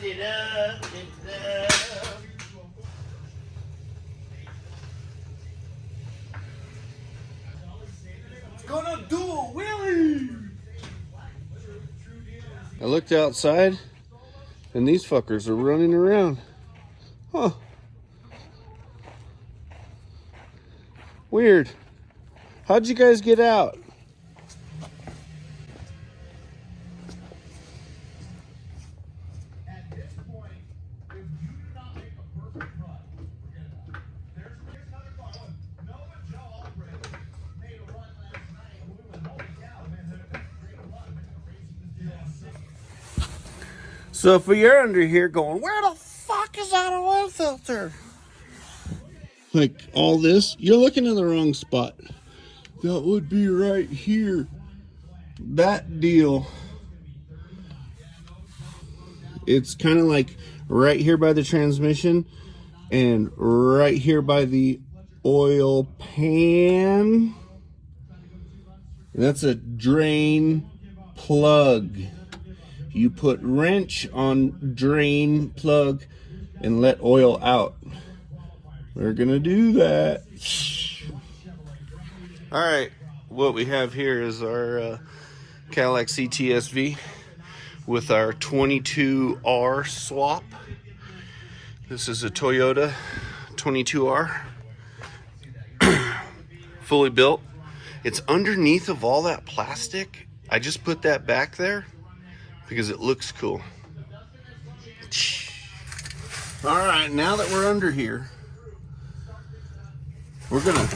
it up, lift it up. It's gonna do a wheelie. I looked outside, and these fuckers are running around. Huh. Weird. How'd you guys get out? So if you're under here going, where the fuck is that oil filter? Like all this, you're looking in the wrong spot. That would be right here. That deal. It's kind of like right here by the transmission and right here by the oil pan. That's a drain plug. You put wrench on drain plug and let oil out. We're gonna do that. All right, what we have here is our Cadillac CTSV with our 22R swap. This is a Toyota 22R, fully built. It's underneath of all that plastic. I just put that back there because it looks cool. All right, now that we're under here, we're gonna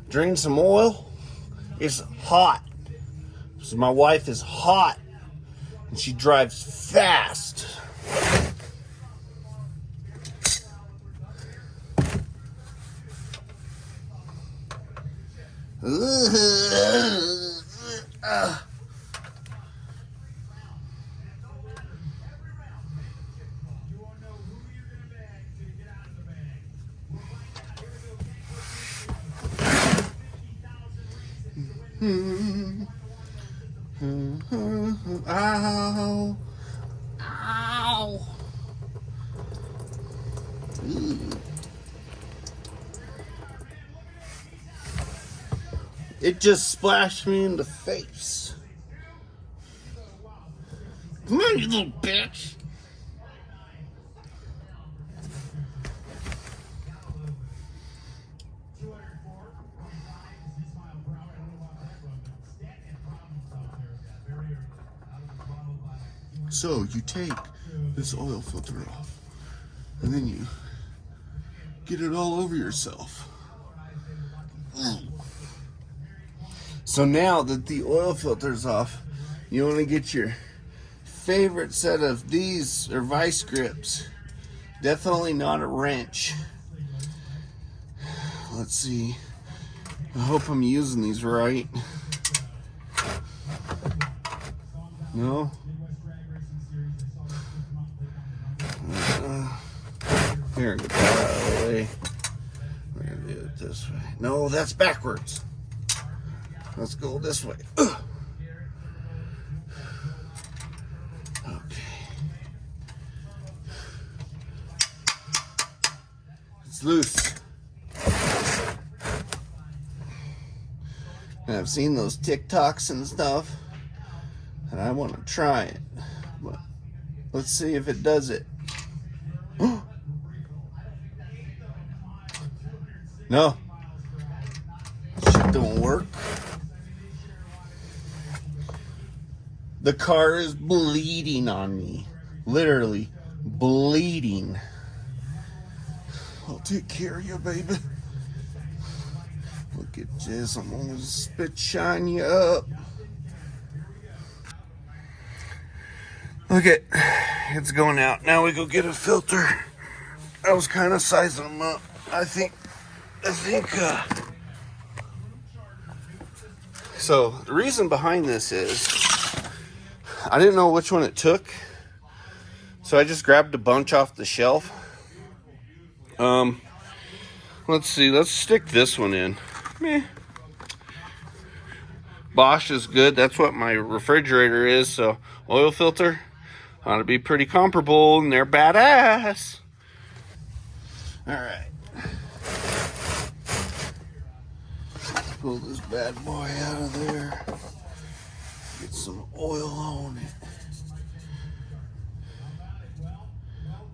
drain some oil. It's hot. So my wife is hot and she drives fast. Ow. Ow. It just splashed me in the face. Come on, you little bitch. So you take this oil filter off and then you get it all over yourself. So now that the oil filter's off, you want to get your favorite set of these or vice grips. Definitely not a wrench. Let's see. I hope I'm using these right. No? Here, get that out of the way. We're going to do it this way. No, that's backwards. Let's go this way. Ugh. Okay. It's loose. And I've seen those TikToks and stuff, and I want to try it. But let's see if it does it. No. Shit don't work. The car is bleeding on me. Literally bleeding. I'll take care of you, baby. Look at this. I'm gonna spit shine you up. Okay, it's going out. Now we go get a filter. I was kind of sizing them up. I think, so the reason behind this is I didn't know which one it took. So I just grabbed a bunch off the shelf. Let's see, let's stick this one in. Meh. Bosch is good. That's what my refrigerator is. So oil filter, Ought to be pretty comparable, and they're badass. All right. Pull this bad boy out of there. Get some oil on it.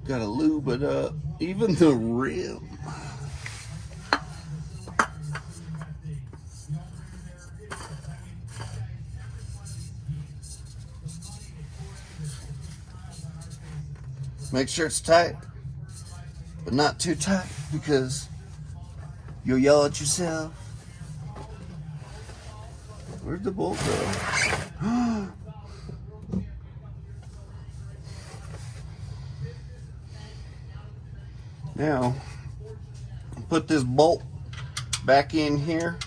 Gotta lube it up. Even the rim. Make sure it's tight, but not too tight because you'll yell at yourself. Where'd the bolt go? Now, put this bolt back in here.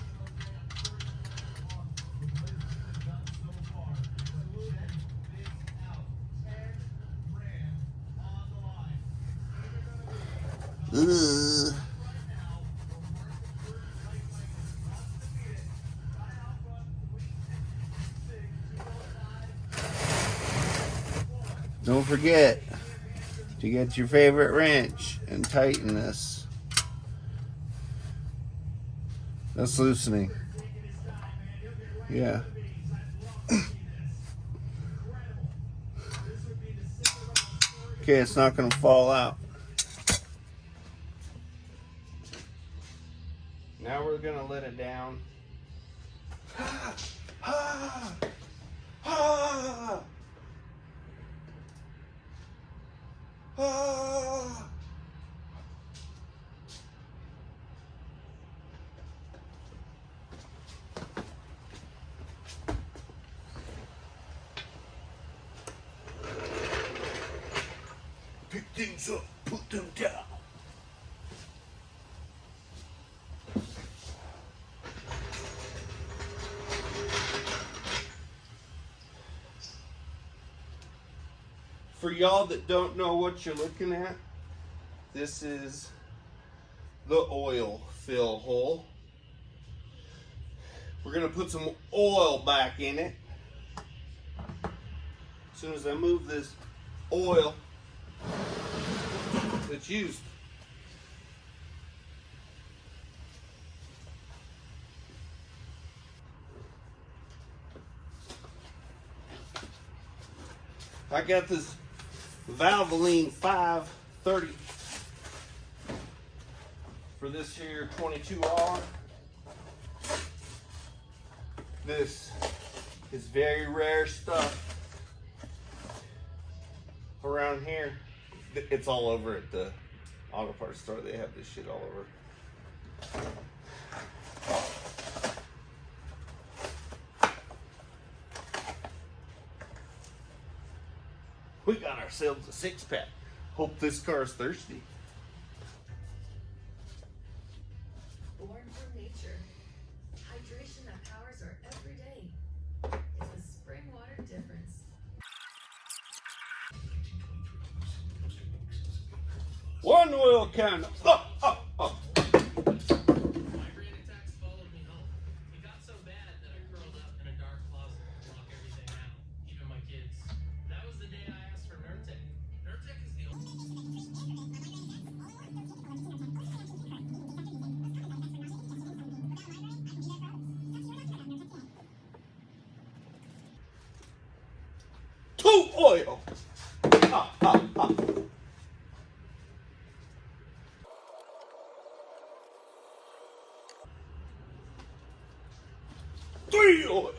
Ugh. Don't forget to get your favorite wrench and tighten this. That's loosening. Yeah. Okay, it's not going to fall out. Now we're going to let it down. Pick things up, put them down. For y'all that don't know what you're looking at, this is the oil fill hole. We're gonna put some oil back in it. As soon as I move this oil that's used, I got this Valvoline 530 for this here 22R. This is very rare stuff around here. It's all over at the auto parts store. They have this shit all over. We got ourselves a 6-pack. Hope this car's thirsty. Born from nature. Hydration that powers our everyday is the spring water difference. One oil can. My brain attacks followed me home. It got so bad that I curled up in a dark closet to block everything out, even my kids. That was the day I asked for Nurtec. Nurtec is the Two oil. Three oil.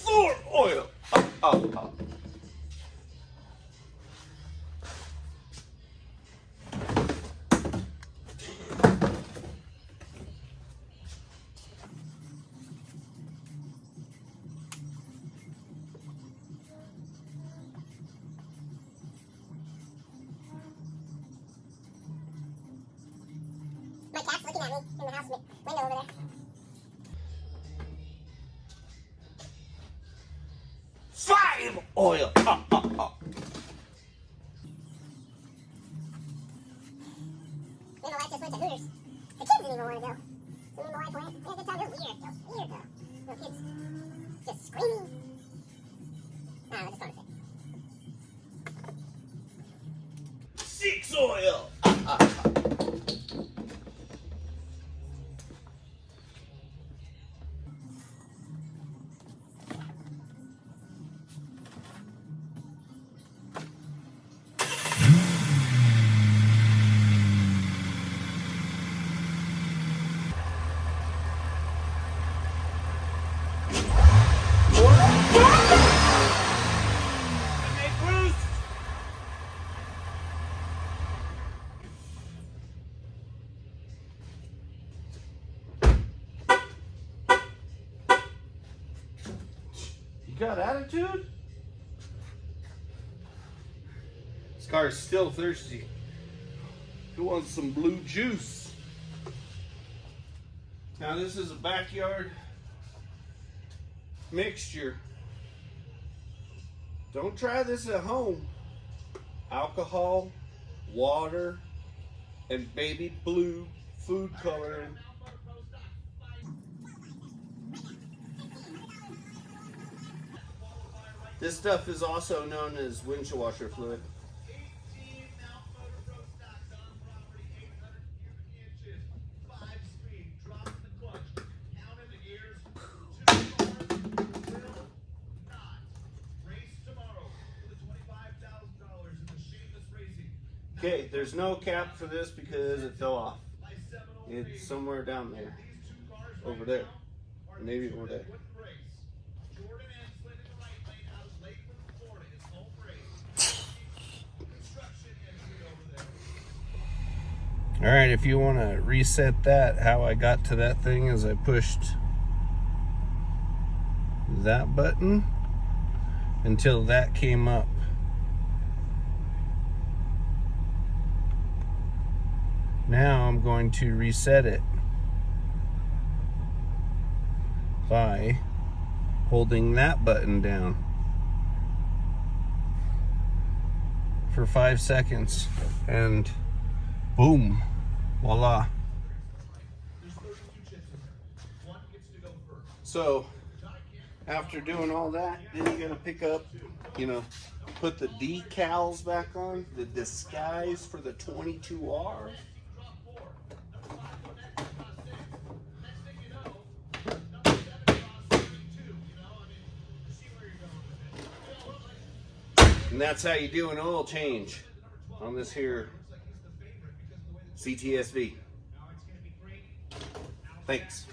4 oil. My cat's looking at me in the house window over there. oil. Ah, ah, ah. Me and my wife just went to Hooters. The kids didn't even want to go. So me and my wife went. We had a good time. It was weird. It was weird though. Little kids just screaming. Nah, I just wanted to say. 6 oil. You got attitude? This car's still thirsty. Who wants some blue juice? Now this is a backyard mixture. Don't try this at home. Alcohol, water, and baby blue food coloring. This stuff is also known as windshield washer fluid. 18 Mount Motor Pro stocks on property, 800 cubic inches, 5-speed, drop in the clutch, count in the gears. 2 cars will not race tomorrow for the $25,000 in the shameless racing. Okay, there's no cap for this because it fell off. By 703. It's somewhere down there. These 2 cars Over right there. now are Maybe the 2 over that there. wouldn't race. Jordan Enslin in the right lane out of Lakeland, Florida, his home race. Construction entry over there. All right, if you want to reset that, how I got to that thing is I pushed that button until that came up. Now I'm going to reset it by holding that button down for 5 seconds and boom, voila. There's 32 chips in there. One gets to go first. So after doing all that, then you're gonna pick up, put the decals back on, the disguise for the 22R. Drop 4. Number 5 go next, cost 6. Next thing you know, number 7 costs 32. You see where you're going with it. And that's how you do an oil change on this here Looks like he's the favorite because of the way the CTSV. now it's going to be great. Thanks.